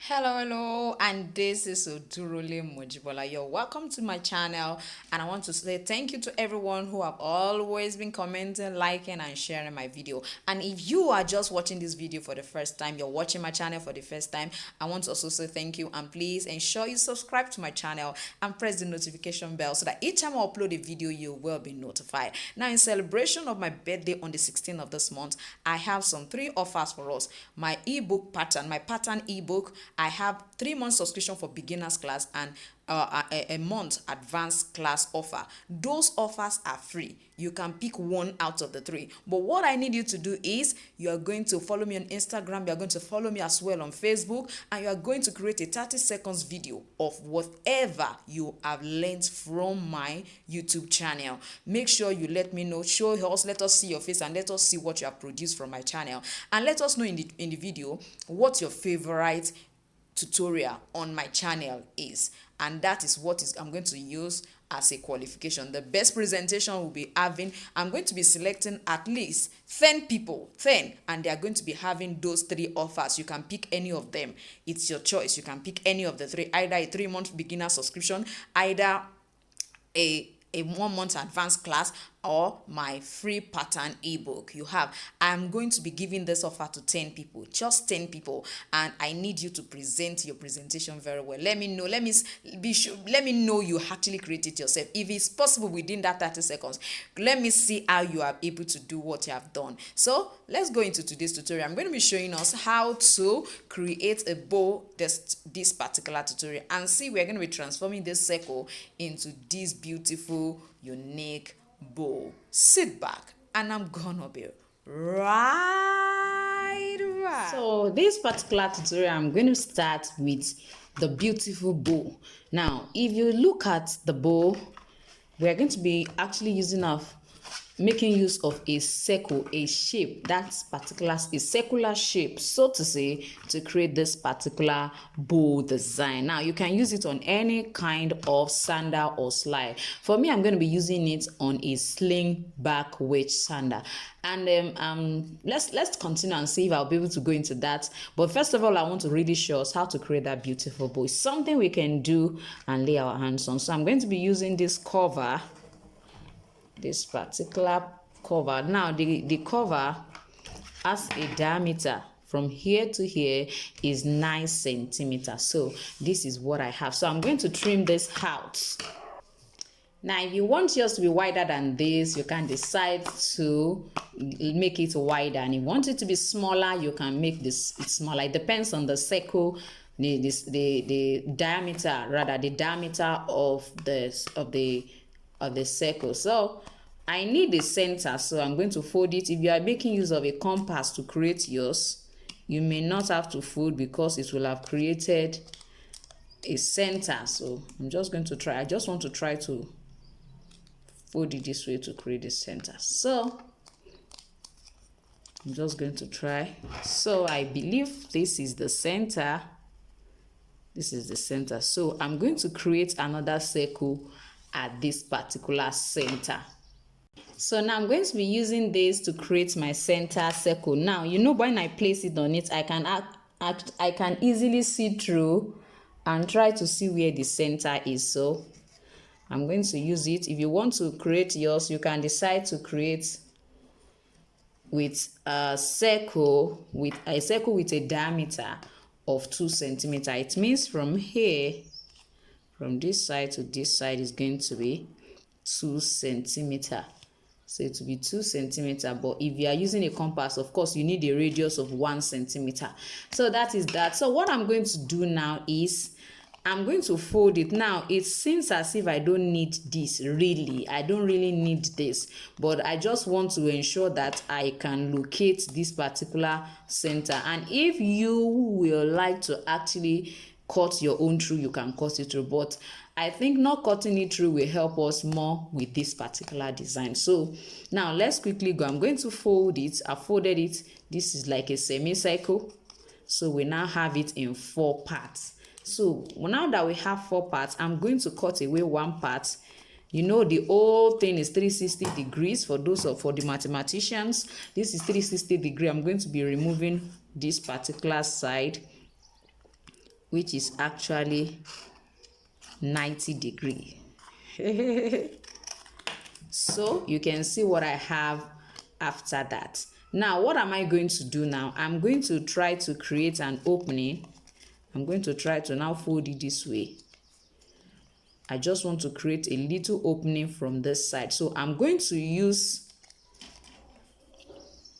Hello, and this is Odurole Mojibola. You're welcome to my channel, and I want to say thank you to everyone who have always been commenting, liking, and sharing my video. And if you are just watching this video for the first time, you're watching my channel for the first time, I want to also say thank you, and please ensure you subscribe to my channel and press the notification bell so that each time I upload a video, you will be notified. Now, in celebration of my birthday on the 16th of this month, I have some 3 offers for us. My ebook pattern, my pattern ebook. I have 3 months subscription for beginners class and a month advanced class offer. Those offers are free. You can pick one out of the 3. But what I need you to do is you are going to follow me on Instagram, you are going to follow me as well on Facebook, and you are going to create a 30 seconds video of whatever you have learned from my YouTube channel. Make sure you let me know, show us, let us see your face, and let us see what you have produced from my channel. And let us know in the video what your favorite tutorial on my channel is, and that is what I'm going to use as a qualification. The best presentation will be having, I'm going to be selecting at least 10 people, 10, and they are going to be having those 3 offers. You can pick any of them. It's your choice. You can pick any of the 3, either a 3-month beginner subscription, either a 1-month advanced class, or my free pattern ebook. I'm going to be giving this offer to 10 people, just 10 people, and I need you to present your presentation very well. Let me know, let me know you actually created yourself. If it's possible within that 30 seconds, let me see how you are able to do what you have done. So let's go into today's tutorial. I'm going to be showing us how to create a bow, this particular tutorial, and see we're going to be transforming this circle into this beautiful, unique bow. Sit back and I'm gonna be right. So this particular tutorial, I'm going to start with the beautiful bow. Now, if you look at the bow, we're going to be actually making use of a circle, a shape, that's particular, a circular shape, so to say, to create this particular bow design. Now, you can use it on any kind of sandal or slide. For me, I'm going to be using it on a sling back wedge sandal. And let's continue and see if I'll be able to go into that. But first of all, I want to really show us how to create that beautiful bow. It's something we can do and lay our hands on. So I'm going to be using this cover, this particular cover. Now the cover has a diameter from here to here is 9 centimeters. So this is what I have. So I'm going to trim this out. Now, if you want yours to be wider than this, you can decide to make it wider. And if you want it to be smaller, you can make this smaller. It depends on the circle, the diameter, rather the diameter of the circle. So I need the center, so I'm going to fold it. If you are making use of a compass to create yours, you may not have to fold because it will have created a center. So I'm just going to try. I just want to try to fold it this way to create a center. So I'm just going to try. So I believe this is the center. This is the center. So I'm going to create another circle at this particular center. So now I'm going to be using this to create my center circle. Now, you know, when I place it on it, I can easily see through and try to see where the center is. So I'm going to use it. If you want to create yours, you can decide to create with a circle with a diameter of 2 centimeters. It means from here, from this side to this side, is going to be 2 centimeters. So it will be 2 centimeters. But if you are using a compass, of course, you need a radius of 1 centimeter. So that is that. So what I'm going to do now is I'm going to fold it. Now, it seems as if I don't need this, really. I don't really need this. But I just want to ensure that I can locate this particular center. And if you will like to actually cut your own through, you can cut it through. But I think not cutting it through will help us more with this particular design. So now let's quickly go. I'm going to fold it. I folded it. This is like a semicircle. So we now have it in 4 parts. So now that we have 4 parts, I'm going to cut away 1 part. You know, the whole thing is 360 degrees for the mathematicians. This is 360 degree. I'm going to be removing this particular side which is actually 90-degree. So you can see what I have after that. Now what am I going to do now? I'm going to try to create an opening. I'm going to try to now fold it this way. I just want to create a little opening from this side. So I'm going to use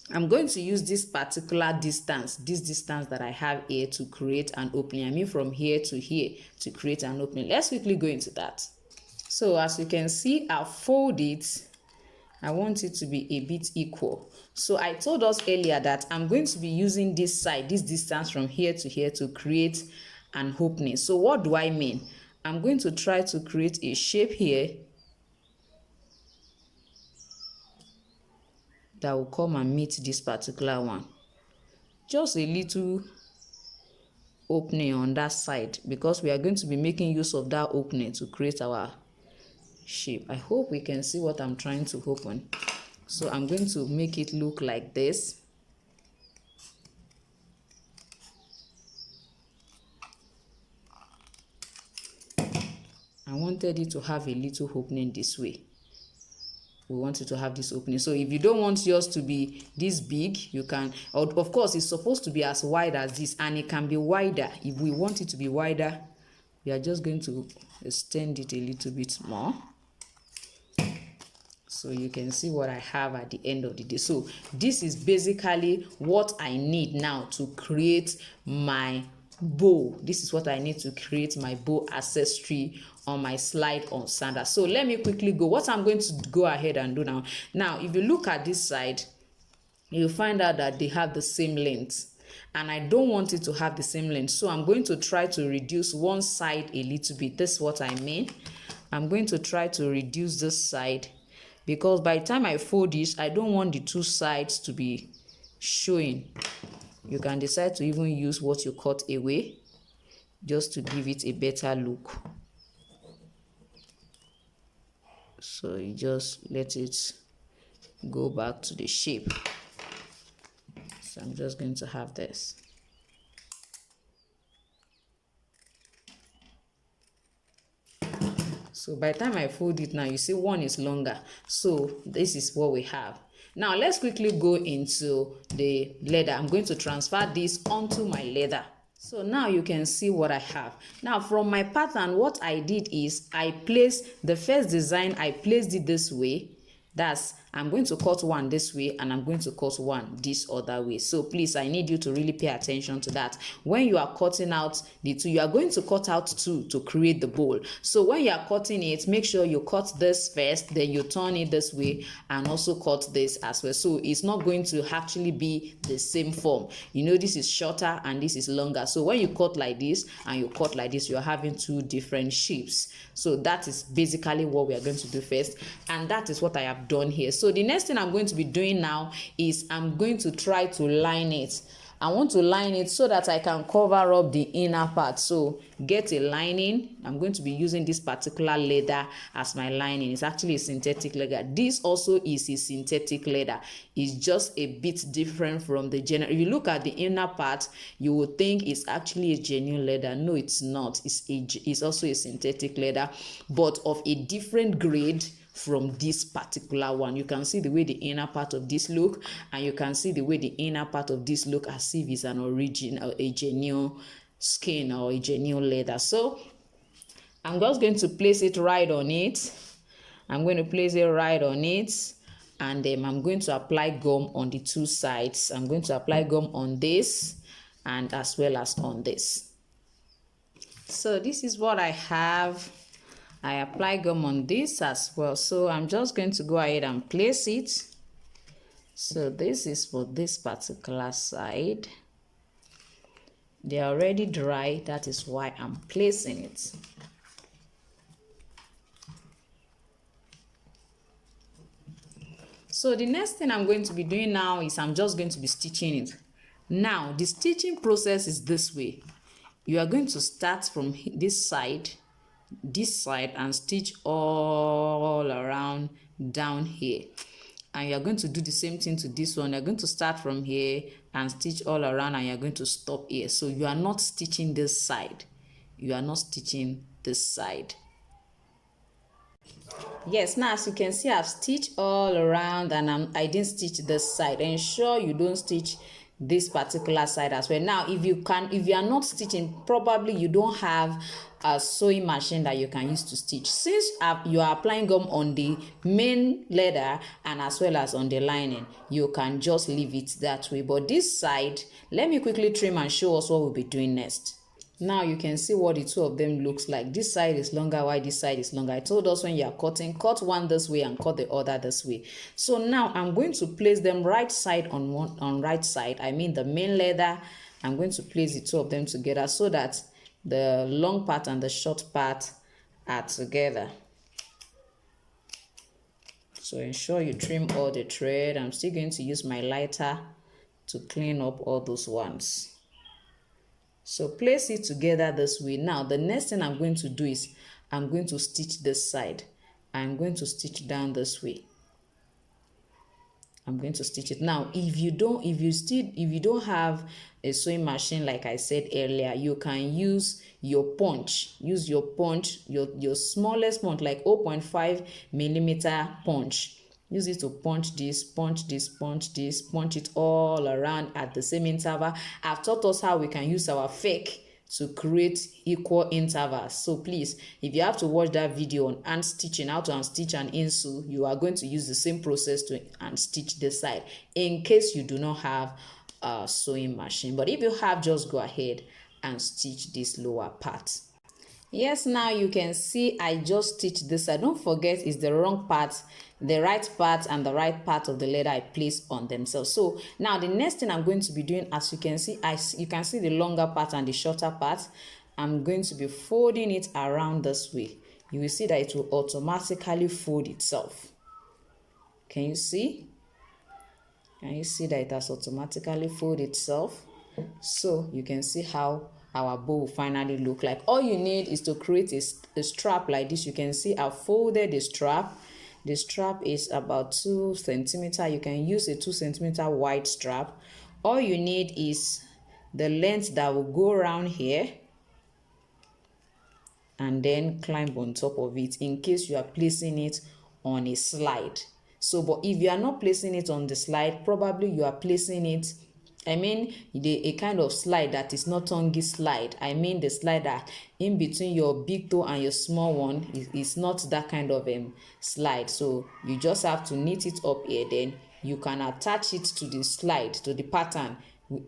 this particular distance, this distance that I have here, to create an opening. I mean from here to here to create an opening. Let's quickly go into that. So as you can see, I'll fold it. I want it to be a bit equal. So I told us earlier that I'm going to be using this side, this distance from here to here, to create an opening. So what do I mean? I'm going to try to create a shape here that will come and meet this particular one. Just a little opening on that side, because we are going to be making use of that opening to create our shape. I hope we can see what I'm trying to open. So I'm going to make it look like this. I wanted it to have a little opening this way. We want it to have this opening. So if you don't want yours to be this big, you can, of course it's supposed to be as wide as this, and it can be wider. If we want it to be wider, we are just going to extend it a little bit more. So you can see what I have at the end of the day. So this is basically what I need now to create my bow. This is what I need to create my bow accessory on my slide on sandals. So let me quickly go. What I'm going to go ahead and do now. Now, if you look at this side, you'll find out that they have the same length. And I don't want it to have the same length. So I'm going to try to reduce one side a little bit. That's what I mean. I'm going to try to reduce this side, because by the time I fold this, I don't want the two sides to be showing. You can decide to even use what you cut away, just to give it a better look. So you just let it go back to the shape. So I'm just going to have this. So by the time I fold it now, you see one is longer. So this is what we have. Now let's quickly go into the leather. I'm going to transfer this onto my leather. So now you can see what I have. Now from my pattern, what I did is I placed the first design, I placed it this way. That's, I'm going to cut one this way and I'm going to cut one this other way. So please, I need you to really pay attention to that. When you are cutting out the two, you are going to cut out two to create the bowl. So when you are cutting it, make sure you cut this first, then you turn it this way and also cut this as well. So it's not going to actually be the same form. You know, this is shorter and this is longer. So when you cut like this and you cut like this, you're having two different shapes. So that is basically what we are going to do first. And that is what I have done here. So the next thing I'm going to be doing now is I'm going to try to line it. I want to line it so that I can cover up the inner part. So get a lining. I'm going to be using this particular leather as my lining. It's actually a synthetic leather. This also is a synthetic leather. It's just a bit different from the general. If you look at the inner part, you would think it's actually a genuine leather. No, it's not. It's also a synthetic leather, but of a different grade from this particular one. You can see the way the inner part of this look, and you can see the way the inner part of this look as if it's an original, a genuine skin or a genuine leather. So I'm just going to place it right on it. I'm going to place it right on it, and then I'm going to apply gum on the two sides. I'm going to apply gum on this and as well as on this. So this is what I have. I apply gum on this as well. So I'm just going to go ahead and place it. So this is for this particular side. They are already dry. That is why I'm placing it. So the next thing I'm going to be doing now is I'm just going to be stitching it. Now the stitching process is this way. You are going to start from this side and stitch all around down here, and you're going to do the same thing to this one. You're going to start from here and stitch all around, and you're going to stop here. So you are not stitching this side. You are not stitching this side. Yes, now as you can see, I've stitched all around, and I didn't stitch this side. Ensure you don't stitch this particular side as well. Now if you are not stitching, probably you don't have a sewing machine that you can use to stitch. Since you are applying gum on the main leather and as well as on the lining, you can just leave it that way. But this side, let me quickly trim and show us what we'll be doing next. Now you can see what the two of them looks like. This side is longer while this side is longer. I told us when you are cutting, cut one this way and cut the other this way. So now I'm going to place them right side on right side. I mean the main leather. I'm going to place the two of them together so that the long part and the short part are together. So ensure you trim all the thread. I'm still going to use my lighter to clean up all those ones. So place it together this way. Now the next thing I'm going to do is I'm going to stitch this side. I'm going to stitch down this way. I'm going to stitch it. Now if you don't have a sewing machine, like I said earlier, you can use your punch. Use your punch, your smallest punch, like 0.5 millimeter punch. Use it to punch this, punch this, punch this, punch it all around at the same interval. I've taught us how we can use our fake to create equal intervals. So please, if you have to watch that video on hand stitching, how to unstitch an insole, you are going to use the same process to unstitch this side in case you do not have a sewing machine. But if you have, just go ahead and stitch this lower part. Yes, now you can see I just stitched this side. Don't forget, it's the wrong part, the right part and the right part of the leather I placed on themselves. So now the next thing I'm going to be doing, as you can see, you can see the longer part and the shorter part. I'm going to be folding it around this way. You will see that it will automatically fold itself. Can you see? Can you see that it has automatically folded itself? So you can see how our bow will finally look like. All you need is to create a strap like this. You can see I've folded the strap. The strap is about 2 centimeters. You can use a 2 centimeter wide strap. All you need is the length that will go around here and then climb on top of it in case you are placing it on a slide. So, but if you are not placing it on the slide, probably you are placing it, I mean, a kind of slide that is not tongue slide. I mean the slide that in between your big toe and your small one is not that kind of slide. So you just have to knit it up here. Then you can attach it to the slide, to the pattern.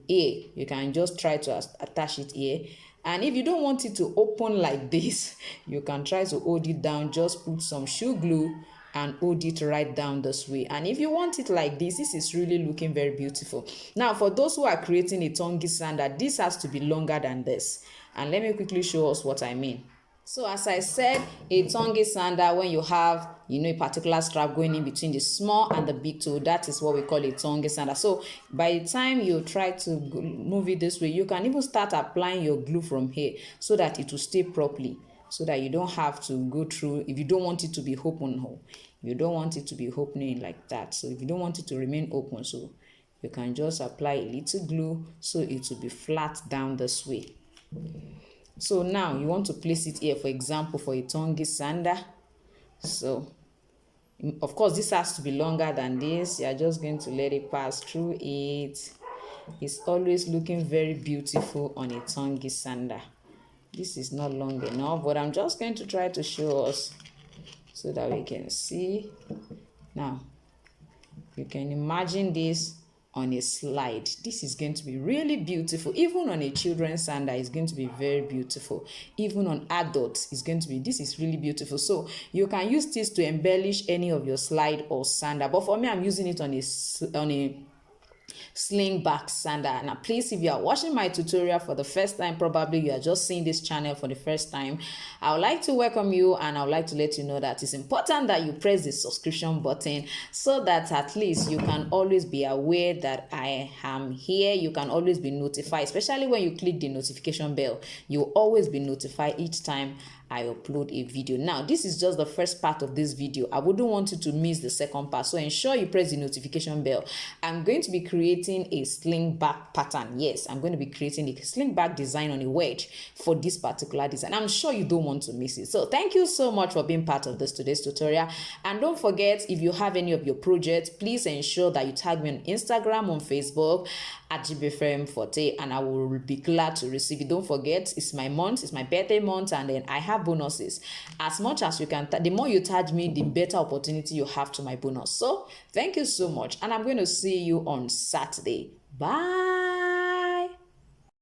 Here, you can just try to attach it here. And if you don't want it to open like this, you can try to hold it down. Just put some shoe glue and hold it right down this way. And if you want it like this is really looking very beautiful. Now for those who are creating a tongue sandal, this has to be longer than this. And let me quickly show us what I mean. So as I said, a tongue sandal, when you have a particular strap going in between the small and the big toe, that is what we call a tongue sandal. So by the time you try to move it this way, you can even start applying your glue from here so that it will stay properly, so that you don't have to go through, if you don't want it to be open, you don't want it to be opening like that. So if you don't want it to remain open, so you can just apply a little glue so it will be flat down this way. So now you want to place it here, for example, for a tongue sandal. So of course this has to be longer than this. You are just going to let it pass through it. It's always looking very beautiful on a tongue sandal. This is not long enough, but I'm just going to try to show us so that we can see. Now, you can imagine this on a slide. This is going to be really beautiful. Even on a children's sandal, it's going to be very beautiful. Even on adults, it's going to be, this is really beautiful. So you can use this to embellish any of your slide or sandal. But for me, I'm using it on a sling back sandal. Now please, if you are watching my tutorial for the first time, probably you are just seeing this channel for the first time, I would like to welcome you, and I would like to let you know that it's important that you press the subscription button so that at least you can always be aware that I am here. You can always be notified, especially when you click the notification bell. You'll always be notified each time I upload a video. Now this is just the first part of this video. I wouldn't want you to miss the second part, so ensure you press the notification bell. I'm going to be creating creating a sling back pattern. Yes, I'm going to be creating a sling back design on a wedge for this particular design. I'm sure you don't want to miss it. So thank you so much for being part of today's tutorial. And don't forget, if you have any of your projects, please ensure that you tag me on Instagram, on Facebook at Jibbyfem Forte, and I will be glad to receive it. Don't forget, it's my month, it's my birthday month, and then I have bonuses. As much as you can, the more you tag me, the better opportunity you have to my bonus. So thank you so much, and I'm going to see you on Saturday. Bye.